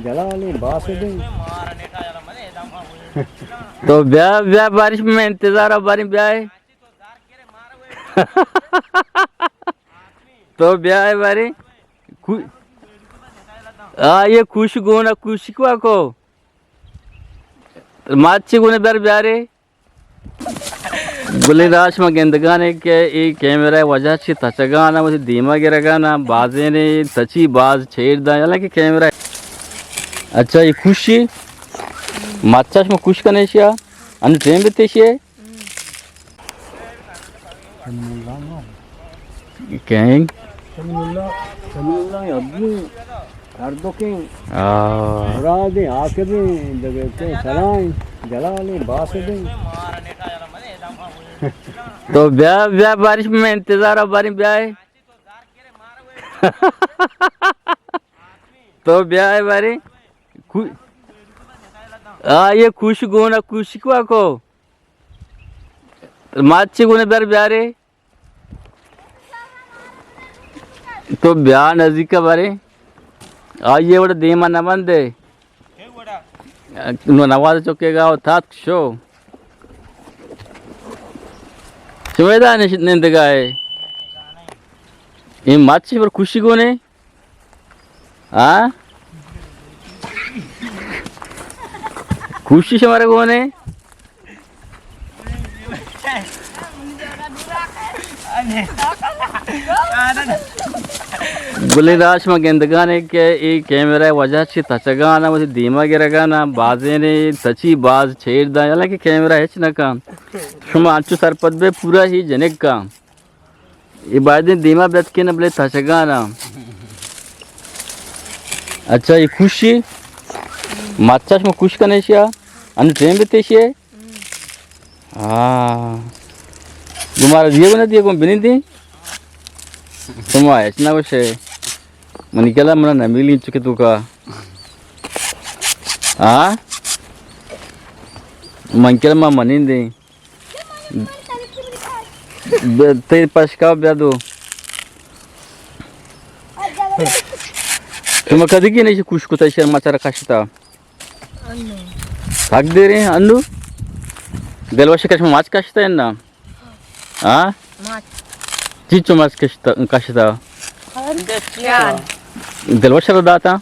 जलाली बास दे तो ब्याह ब्याह बारिश में इंतजार अब बारिश ब्याह है। तो ब्याह है बारी ये खुश गुना खुश को आको माची गुने दर ब्याह रे गुलिराश में गेंदगाने के ये कैमरा वजह से तचगाना मुझे धीमा गिरगाना बाजे ने तची बाज छेड़दा हालांकि कैमरा अच्छा ये खुशी माचाश में खुश करने शिया अन्य ट्रेन भी तेशिये कहें समुल्ला अब्दू हर दो के राधे आके दे जगह के सलाम जलाली बास दे तो ब्याह ब्याह बारिश में इंतजार अब बारिश ब्याह है। तो ब्याह है बारी ये खुश गुना खुश को आको माची गुने दर ब्याह रे तो ब्याह नजदीक का बारे ये बड़ा धीमा न बंदे नवाज चुकेगा और था शो सुमेदा निंद गाए ये माची पर खुशी को ने हाँ खुशी से हमारे को ने गुलिराश में गेंदगाने के ये कैमरा वजह से तचगाना मुझे धीमा गिरगाना बाजे ने तची बाज छेड़दा हालांकि कैमरा है ना काम शुमा आचु सरपत बे पूरा ही जनेक काम ये बाजे धीमा बेच के न बले तचगाना अच्छा ये खुशी माचाश में खुश करने शिया अन्य ट्रेन भी तेशिये तुम्हारा दिए को ना दिए को बिनी दी तुम आए ना कुछ मनी केला मना न मिली चुके तू का मन केला मा मनी दे तेरे पास का ब्यादो तुम कधी की नहीं खुश कुछ ऐसे माचारा काशता भाग दे रहे हैं अन्नू गलवाशी कश में माच काशता है ना चीचो माच काशता गलवाशी दाता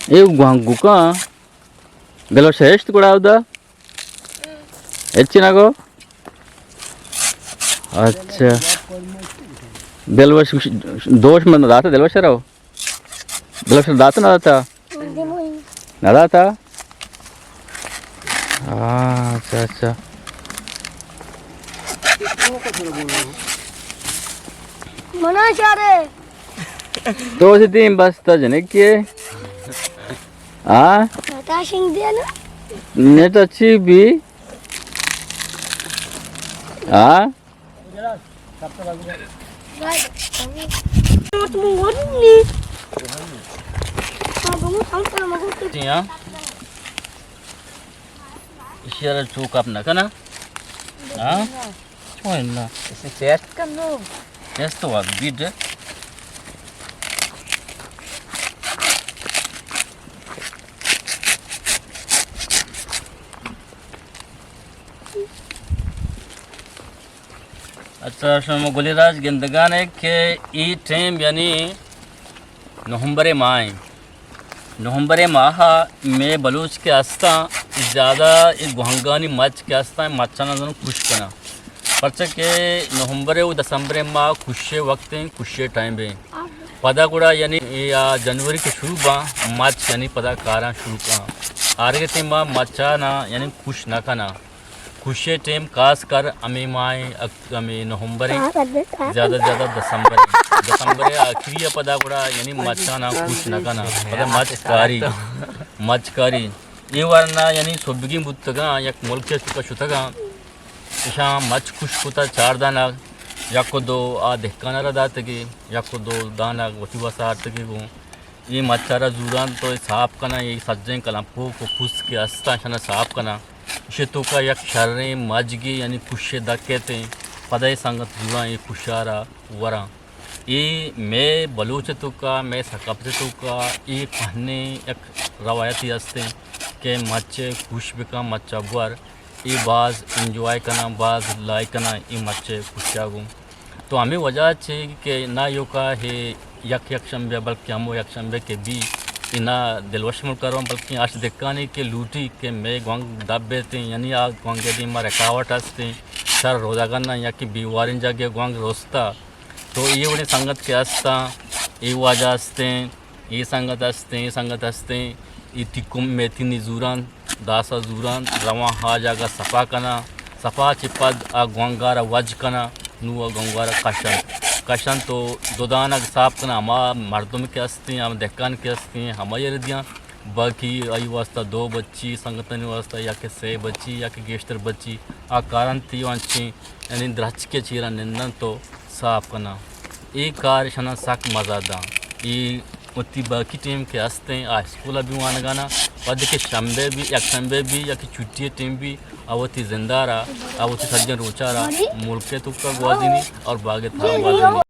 ये गुंगू का गलवाशी ಎಷ್ಟು ಕೂಡ ಹೌದಾ ಹೆಚ್ಚಿನಾಗೋ अच्छा गलवाशी दोष में दाता गलवाशी राव गलवाशी दाता ना दाता ना दाता अच्छा अच्छा तो उसी दिन बस तजने किए नेट अच्छी भी इशारा चूक अपना का ना ना इसे टेस्ट कर लो टेस्ट तो आप बीट अच्छा शर्मा गुलिराज गेंदगान है कि ई टाइम यानी नवंबर माह में बलूच के आस्था ज़्यादा गुहंगानी मच के आस्था मच्छाना दोनों खुश करना पर्चा के नवंबर व दिसंबर माह खुशे वक्त खुशे टाइम है पदा गुड़ा यानी या जनवरी के शुरू बा मच यानी पदा कारा शुरू का आगे ते माह मच्छाना यानी खुश ना खाना खुशे टाइम खास कर अमी माए अमी नवंबर ज़्यादा दिसंबर आखिरी पदा गुड़ा यानी मच्छाना खुश ना खाना पदा मचकारी ये वरना यानी सोबिगी बुत्तगा यक मुल्क का शुतगा इशा मच खुश कुता चार दाना याको दो देखाना दातगी याको दो दाना वती वसारतगी वो ये मच्छारा जुरान तो साफ करना ये सज्जन कलापो को खुश के अस्ता शना साफ करना शेतों का यक शर्रे मजगी यानी खुशे दक्केते पदय संगत जुरा ये खुशारा वरा ये मैं बलूच तो का मैं सकाफत तो का ये पहने एक रवायती हस्ते के मच्छे खुश बिका मच्छा बर ये बाज इंजॉय करना बाज लाइक करना ये मच्छे खुशागू तो हमें वजह छे कि ना यो का है यक शंबे बल्कि हमो यक शंबे के भी इना दिलवश मुल करो बल्कि आज देखा नहीं कि लूटी के मैं गंग दब बेते यानी आ गंगे दी मारे रकावट हस्ते सर रोजागर ना या कि बीवारिन जगह गंग रोस्ता तो ये उन्हें संगत के असता ये वजह हस्ते ये संगत हस्ते ये टिकुम मेथी निजूरान दासा जूरान रवा हा जागा सफा कना सफा चिपद आ गंगारा वज कना नुआ गंगारा कशन तो दोदाना साफ करना हम मर्दों के हस्ते हैं हम देखान के हस्ते हैं हमारे दिया बाकी आई वास्ता 2 बच्ची संगतन वास्ता या के 6 बच्ची या के गेस्टर बच्ची आ कारण थी वांची यानी द्रच के चीरा निंदन तो साफ करना ये कार्य शना सक मजा दा ये उतनी बाकी टीम के हस्ते हैं आ स्कूल भी वहाँ गाना और देखिए शंबे भी या शंबे भी या कि छुट्टी टीम भी आवती जिंदा रहा आवती सज्जन रोचा रहा मुल्के तुक्का ग्वादिनी और बागे था ग्वादिनी